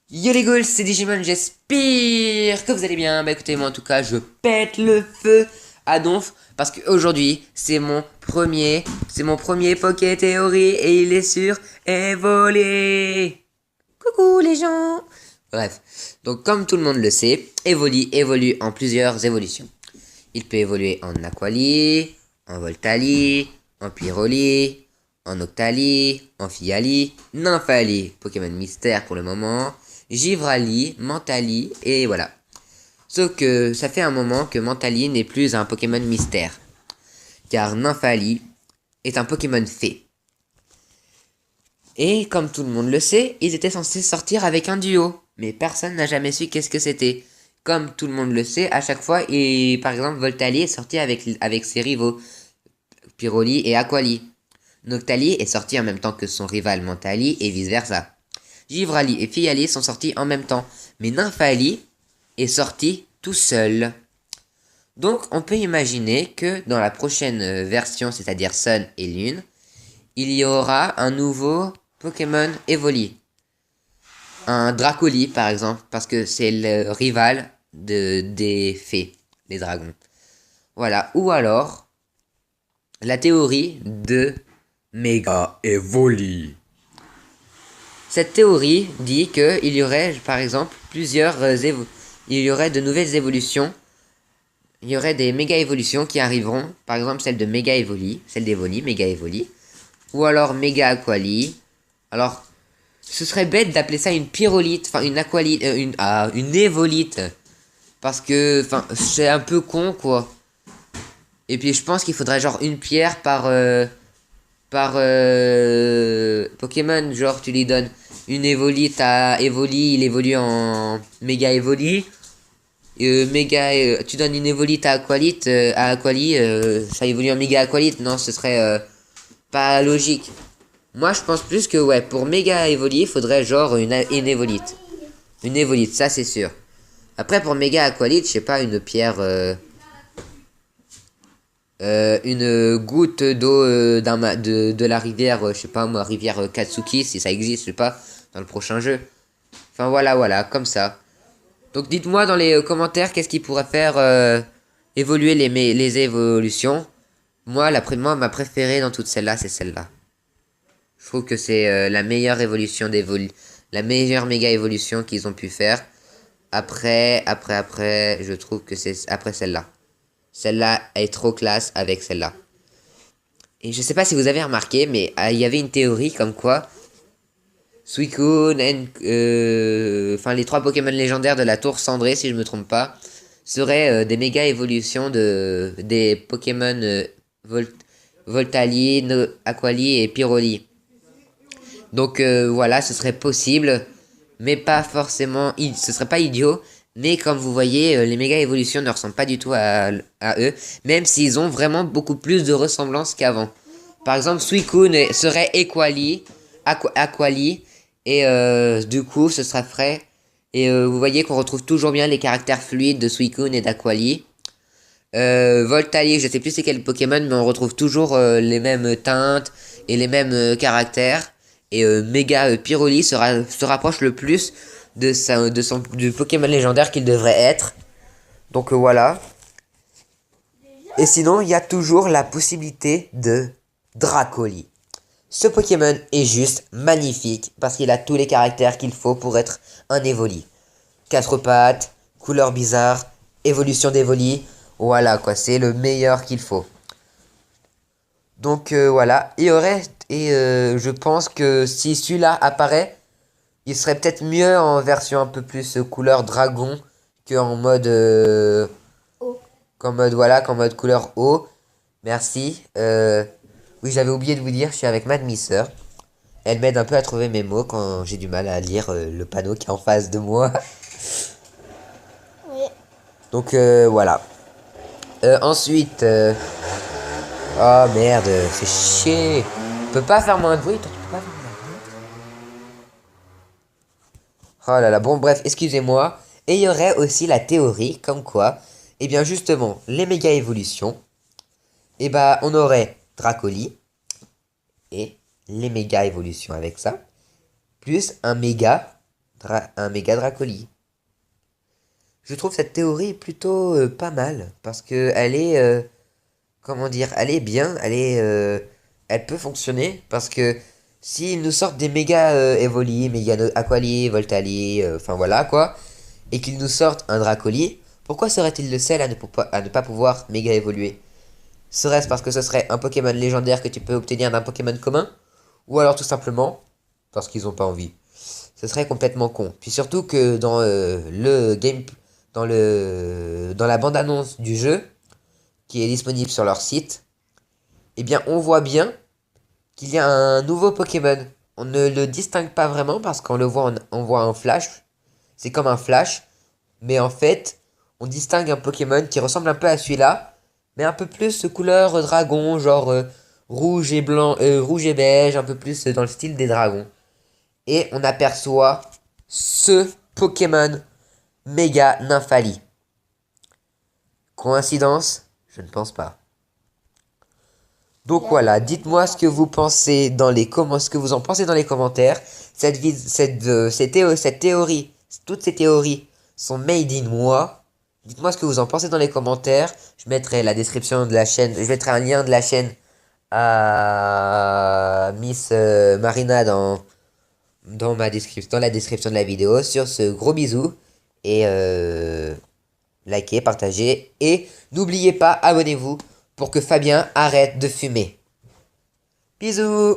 Yo les ghouls, c'est Digimon, j'espère que vous allez bien. Bah écoutez, moi en tout cas, je pète le feu à Donf parce qu'aujourd'hui, c'est mon premier Poké Théorie et il est sur Evoli. Coucou les gens. Bref, donc comme tout le monde le sait, Evoli évolue en plusieurs évolutions. Il peut évoluer en Aquali, en Voltali, en Pyroli, en Octali, Amphiali, Nymphali, Pokémon mystère pour le moment, Givrali, Mentali, et voilà. Sauf que ça fait un moment que Mentali n'est plus un Pokémon mystère, car Nymphali est un Pokémon fée. Et comme tout le monde le sait, ils étaient censés sortir avec un duo, mais personne n'a jamais su qu'est-ce que c'était. Comme tout le monde le sait, à chaque fois, et par exemple Voltali est sorti avec ses rivaux, Pyroli et Aquali. Noctali est sorti en même temps que son rival Mentali et vice versa. Givrali et Fiali sont sortis en même temps, mais Nymphali est sorti tout seul. Donc on peut imaginer que dans la prochaine version, c'est-à-dire Sun et Lune, il y aura un nouveau Pokémon Evoli. Un Dracoli par exemple, parce que c'est le rival des fées, les dragons. Voilà, ou alors la théorie de Mega Evoli. Cette théorie dit qu'il y aurait, par exemple, il y aurait de nouvelles évolutions. Il y aurait des méga évolutions qui arriveront. Par exemple, celle de Mega Evoli, celle d'Evoli, Mega Evoli. Ou alors Mega Aquali. Alors, ce serait bête d'appeler ça une pyrolite, enfin une aqualite, une évolite. Parce que, enfin, c'est un peu con, quoi. Et puis, je pense qu'il faudrait genre une pierre par Pokémon, genre tu lui donnes une Evolite à Evoli, il évolue en Mega Evoli. Tu donnes une Evolite à Aquali, ça évolue en Mega Aqualite. Non, ce serait pas logique. Moi, je pense plus que ouais, pour Mega Evoli, il faudrait genre une Evolite. Une Evolite, ça c'est sûr. Après, pour Mega Aqualite, je sais pas, une pierre. Une goutte d'eau de la rivière, je sais pas moi, rivière Katsuki, si ça existe, je sais pas, dans le prochain jeu. Enfin voilà, comme ça. Donc dites-moi dans les commentaires qu'est-ce qui pourrait faire évoluer les évolutions. Moi, ma préférée dans toutes celles-là, c'est celle-là. Je trouve que c'est la meilleure évolution la meilleure méga évolution qu'ils ont pu faire. Après, je trouve que c'est après celle-là. Celle-là est trop classe avec celle-là. Et je sais pas si vous avez remarqué, mais il y avait une théorie comme quoi Suicune, les 3 Pokémon légendaires de la tour cendrée, si je me trompe pas, seraient des méga évolutions des Pokémon Voltali, Aquali et Pyroli. Donc voilà, ce serait possible, mais pas forcément, ce serait pas idiot. Mais comme vous voyez, les méga évolutions ne ressemblent pas du tout à eux, même s'ils ont vraiment beaucoup plus de ressemblances qu'avant. Par exemple, Suicune serait Aquali, et du coup, ce sera frais. Et vous voyez qu'on retrouve toujours bien les caractères fluides de Suicune et d'Aquali. Voltali, je sais plus c'est quel Pokémon, mais on retrouve toujours les mêmes teintes et les mêmes caractères. Et Mega Pyroli se rapproche le plus du Pokémon légendaire qu'il devrait être. Donc voilà. Et sinon, il y a toujours la possibilité de Dracoli. Ce Pokémon est juste magnifique parce qu'il a tous les caractères qu'il faut pour être un Evoli. 4 pattes, couleur bizarre, évolution d'Evoli. Voilà quoi, c'est le meilleur qu'il faut. Donc voilà. Je pense que si celui-là apparaît, il serait peut-être mieux en version un peu plus couleur dragon qu'en mode qu'en mode couleur eau. Merci. Oui, j'avais oublié de vous dire, je suis avec ma demi-sœur. Elle m'aide un peu à trouver mes mots quand j'ai du mal à lire le panneau qui est en face de moi. Oui. Donc voilà. Ensuite oh merde, c'est chier. On peut pas faire moins de bruit, toi, tu peux pas faire moins de bruit. Oh là là, bon bref, excusez-moi. Et il y aurait aussi la théorie comme quoi Et bien justement, les méga évolutions, et bah on aurait Dracoli et les méga évolutions avec ça, plus un méga Dracoli. Je trouve cette théorie plutôt pas mal parce que elle est comment dire, elle est bien, elle peut fonctionner parce que s'ils nous sortent des méga Evoli, méga Aquali, Voltali, enfin voilà quoi, et qu'ils nous sortent un Dracoli, pourquoi serait-il le seul à ne pas pouvoir méga évoluer? Serait-ce parce que ce serait un Pokémon légendaire que tu peux obtenir d'un Pokémon commun? Ou alors tout simplement parce qu'ils ont pas envie? Ce serait complètement con. Puis surtout que dans dans la bande-annonce du jeu, qui est disponible sur leur site, eh bien on voit bien qu'il y a un nouveau Pokémon. On ne le distingue pas vraiment parce qu'on le voit, on voit un flash. C'est comme un flash, mais en fait, on distingue un Pokémon qui ressemble un peu à celui-là, mais un peu plus couleur dragon, genre rouge et blanc, rouge et beige, un peu plus dans le style des dragons. Et on aperçoit ce Pokémon Méga Nymphali. Coïncidence? Je ne pense pas. Donc voilà, dites-moi ce que vous pensez ce que vous en pensez dans les commentaires. Cette théorie, toutes ces théories sont made in moi. Dites-moi ce que vous en pensez dans les commentaires. Je mettrai la description de la chaîne, je mettrai un lien de la chaîne à Miss Marina dans la description de la vidéo. Sur ce, gros bisous et likez, partagez et n'oubliez pas, abonnez-vous pour que Fabien arrête de fumer. Bisous!